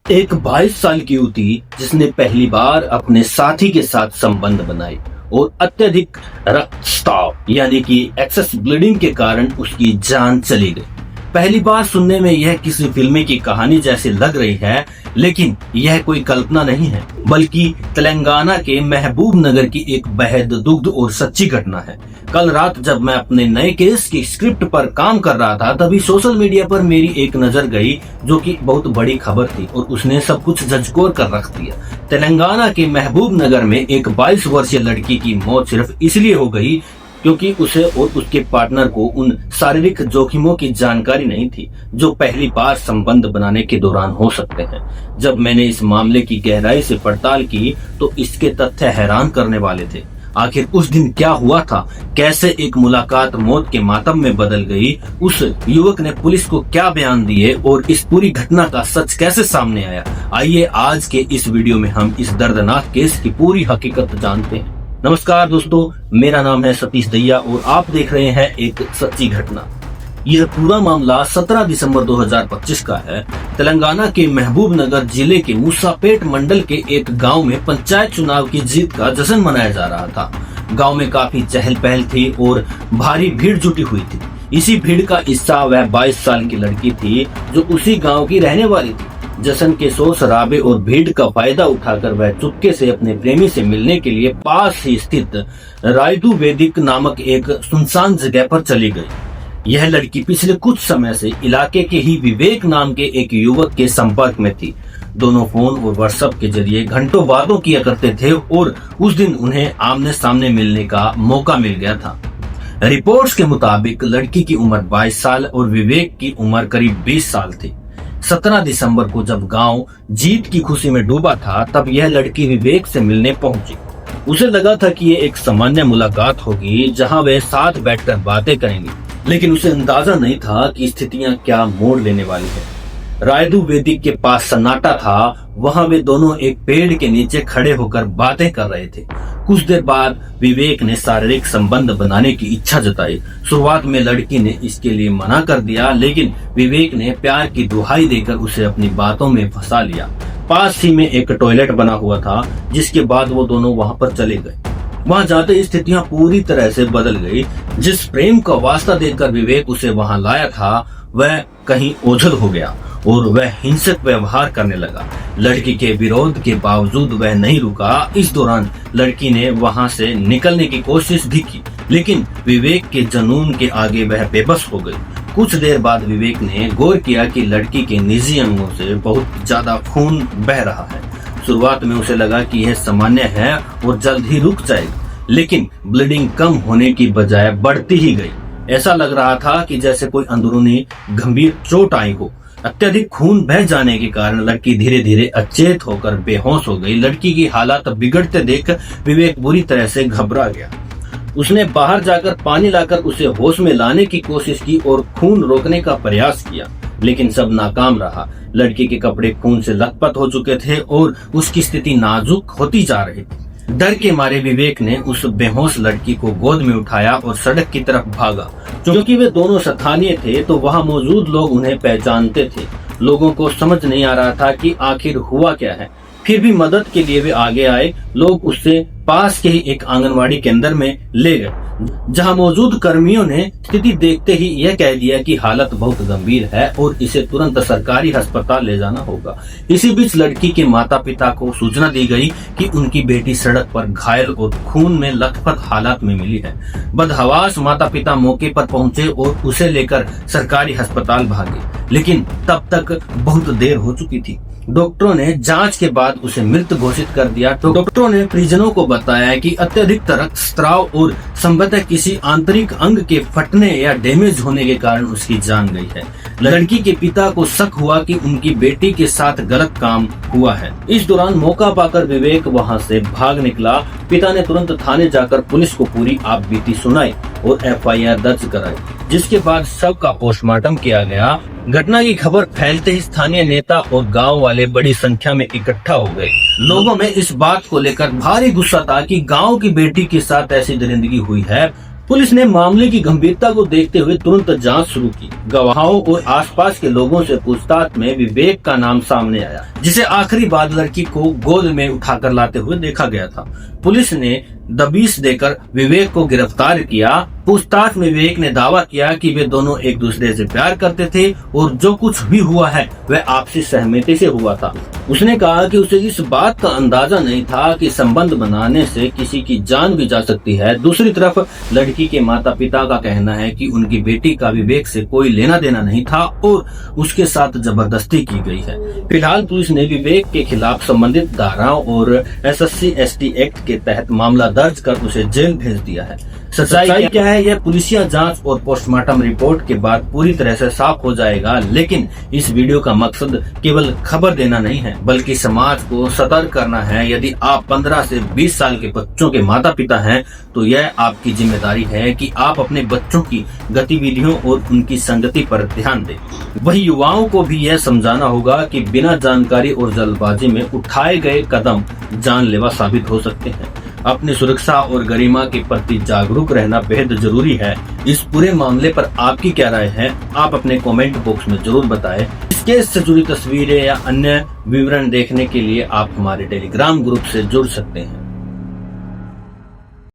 एक 22 साल की युवती जिसने पहली बार अपने साथी के साथ संबंध बनाए और अत्यधिक रक्तस्राव यानी कि एक्सेस ब्लीडिंग के कारण उसकी जान चली गई। पहली बार सुनने में यह किसी फिल्म की कहानी जैसी लग रही है, लेकिन यह कोई कल्पना नहीं है, बल्कि तेलंगाना के महबूब नगर की एक बेहद दुखद और सच्ची घटना है। कल रात जब मैं अपने नए केस की स्क्रिप्ट पर काम कर रहा था, तभी सोशल मीडिया पर मेरी एक नजर गई जो कि बहुत बड़ी खबर थी और उसने सब कुछ झंझोर कर रख दिया। तेलंगाना के महबूब नगर में एक 22 वर्षीय लड़की की मौत सिर्फ इसलिए हो गई क्योंकि उसे और उसके पार्टनर को उन शारीरिक जोखिमों की जानकारी नहीं थी जो पहली बार संबंध बनाने के दौरान हो सकते हैं। जब मैंने इस मामले की गहराई से पड़ताल की तो इसके तथ्य हैरान करने वाले थे। आखिर उस दिन क्या हुआ था, कैसे एक मुलाकात मौत के मातम में बदल गई, उस युवक ने पुलिस को क्या बयान दिए और इस पूरी घटना का सच कैसे सामने आया। आइए आज के इस वीडियो में हम इस दर्दनाक केस की पूरी हकीकत जानते हैं। नमस्कार दोस्तों, मेरा नाम है सतीश दहिया और आप देख रहे हैं एक सच्ची घटना। यह पूरा मामला 17 दिसंबर 2025 का है। तेलंगाना के महबूब नगर जिले के मूसापेट मंडल के एक गांव में पंचायत चुनाव की जीत का जश्न मनाया जा रहा था। गांव में काफी चहल पहल थी और भारी भीड़ जुटी हुई थी। इसी भीड़ का हिस्सा वह 22 साल की लड़की थी जो उसी गाँव की रहने वाली थी। जश्न के शोर शराबे और भीड़ का फायदा उठाकर वह चुपके से अपने प्रेमी से मिलने के लिए पास ही स्थित रायदू वेदिक नामक एक सुनसान जगह पर चली गई। यह लड़की पिछले कुछ समय से इलाके के ही विवेक नाम के एक युवक के संपर्क में थी। दोनों फोन और व्हाट्सएप के जरिए घंटों बातों किया करते थे और उस दिन उन्हें आमने सामने मिलने का मौका मिल गया था। रिपोर्ट्स के मुताबिक लड़की की उम्र 22 साल और विवेक की उम्र करीब 20 साल थी। 17 दिसंबर को जब गांव जीत की खुशी में डूबा था, तब यह लड़की विवेक से मिलने पहुंची। उसे लगा था कि ये एक सामान्य मुलाकात होगी जहां वे साथ बैठकर बातें करेंगे, लेकिन उसे अंदाजा नहीं था कि स्थितियां क्या मोड़ लेने वाली है। रायदू वेदिक के पास सन्नाटा था। वहां वे दोनों एक पेड़ के नीचे खड़े होकर बातें कर रहे थे। कुछ देर बाद विवेक ने शारीरिक संबंध बनाने की इच्छा जताई। शुरुआत में लड़की ने इसके लिए मना कर दिया, लेकिन विवेक ने प्यार की दुहाई देकर उसे अपनी बातों में फंसा लिया। पास ही में एक टॉयलेट बना हुआ था, जिसके बाद वो दोनों वहां पर चले गए। वहां जाते स्थितियां पूरी तरह से बदल गई। जिस प्रेम का वास्ता देकर विवेक उसे वहां लाया था, वह कहीं ओझल हो गया और वह हिंसक व्यवहार करने लगा। लड़की के विरोध के बावजूद वह नहीं रुका। इस दौरान लड़की ने वहां से निकलने की कोशिश भी की, लेकिन विवेक के जुनून के आगे वह बेबस हो गई। कुछ देर बाद विवेक ने गौर किया कि लड़की के निजी अंगों से बहुत ज्यादा खून बह रहा है। शुरुआत में उसे लगा कि यह सामान्य है और जल्द ही रुक जाएगा, लेकिन ब्लीडिंग कम होने की बजाय बढ़ती ही गई। ऐसा लग रहा था कि जैसे कोई अंदरूनी गंभीर चोट आई हो। अत्यधिक खून बह जाने के कारण लड़की धीरे धीरे अचेत होकर बेहोश हो गई। लड़की की हालत बिगड़ते देख विवेक बुरी तरह से घबरा गया। उसने बाहर जाकर पानी लाकर उसे होश में लाने की कोशिश की और खून रोकने का प्रयास किया, लेकिन सब नाकाम रहा। लड़की के कपड़े खून से लथपथ हो चुके थे और उसकी स्थिति नाजुक होती जा रही थी। डर के मारे विवेक ने उस बेहोश लड़की को गोद में उठाया और सड़क की तरफ भागा। क्योंकि वे दोनों स्थानीय थे तो वहां मौजूद लोग उन्हें पहचानते थे। लोगों को समझ नहीं आ रहा था कि आखिर हुआ क्या है, फिर भी मदद के लिए वे आगे आए। लोग उससे पास के ही एक आंगनवाड़ी केंद्र में ले गए, जहां मौजूद कर्मियों ने स्थिति देखते ही यह कह दिया कि हालत बहुत गंभीर है और इसे तुरंत सरकारी अस्पताल ले जाना होगा। इसी बीच लड़की के माता पिता को सूचना दी गई कि उनकी बेटी सड़क पर घायल और खून में लथपथ हालत में मिली है। बदहवास माता पिता मौके पर पहुंचे और उसे लेकर सरकारी अस्पताल भागे, लेकिन तब तक बहुत देर हो चुकी थी। डॉक्टरों ने जांच के बाद उसे मृत घोषित कर दिया। तो डॉक्टरों ने परिजनों को बताया कि अत्यधिक रक्तस्राव और संभवतः किसी आंतरिक अंग के फटने या डैमेज होने के कारण उसकी जान गई है। लड़की के पिता को शक हुआ कि उनकी बेटी के साथ गलत काम हुआ है। इस दौरान मौका पाकर विवेक वहां से भाग निकला। पिता ने तुरंत थाने जाकर पुलिस को पूरी आपबीती सुनाई और FIR दर्ज कराई, जिसके बाद शव का पोस्टमार्टम किया गया। घटना की खबर फैलते ही स्थानीय नेता और गांव वाले बड़ी संख्या में इकट्ठा हो गए। लोगों में इस बात को लेकर भारी गुस्सा था कि गांव की बेटी के साथ ऐसी दरिंदगी हुई है। पुलिस ने मामले की गंभीरता को देखते हुए तुरंत जांच शुरू की। गवाहों और आसपास के लोगों से पूछताछ में विवेक का नाम सामने आया, जिसे आखिरी बार लड़की को गोद में उठाकर लाते हुए देखा गया था। पुलिस ने दबिश देकर विवेक को गिरफ्तार किया। पूछताछ में विवेक ने दावा किया कि वे दोनों एक दूसरे से प्यार करते थे और जो कुछ भी हुआ है वह आपसी सहमति से हुआ था। उसने कहा कि उसे इस बात का अंदाजा नहीं था कि संबंध बनाने से किसी की जान भी जा सकती है। दूसरी तरफ लड़की के माता पिता का कहना है कि उनकी बेटी का विवेक से कोई लेना देना नहीं था और उसके साथ जबरदस्ती की गई है। फिलहाल पुलिस ने विवेक के खिलाफ संबंधित धाराओं और SC/ST एक्ट के तहत मामला दर्ज कर उसे जेल भेज दिया है। सच्चाई क्या है यह पुलिसिया जांच और पोस्टमार्टम रिपोर्ट के बाद पूरी तरह से साफ हो जाएगा, लेकिन इस वीडियो का मकसद केवल खबर देना नहीं है बल्कि समाज को सतर्क करना है। यदि आप 15 से 20 साल के बच्चों के माता पिता हैं तो यह आपकी जिम्मेदारी है कि आप अपने बच्चों की गतिविधियों और उनकी संगति पर ध्यान दें। वही युवाओं को भी यह समझाना होगा कि बिना जानकारी और जल्दबाजी में उठाए गए कदम जानलेवा साबित हो सकते हैं। अपनी सुरक्षा और गरिमा के प्रति जागरूक रहना बेहद जरूरी है। इस पूरे मामले पर आपकी क्या राय है, आप अपने कमेंट बॉक्स में जरूर बताएं। इस केस से जुड़ी तस्वीरें या अन्य विवरण देखने के लिए आप हमारे टेलीग्राम ग्रुप से जुड़ सकते हैं।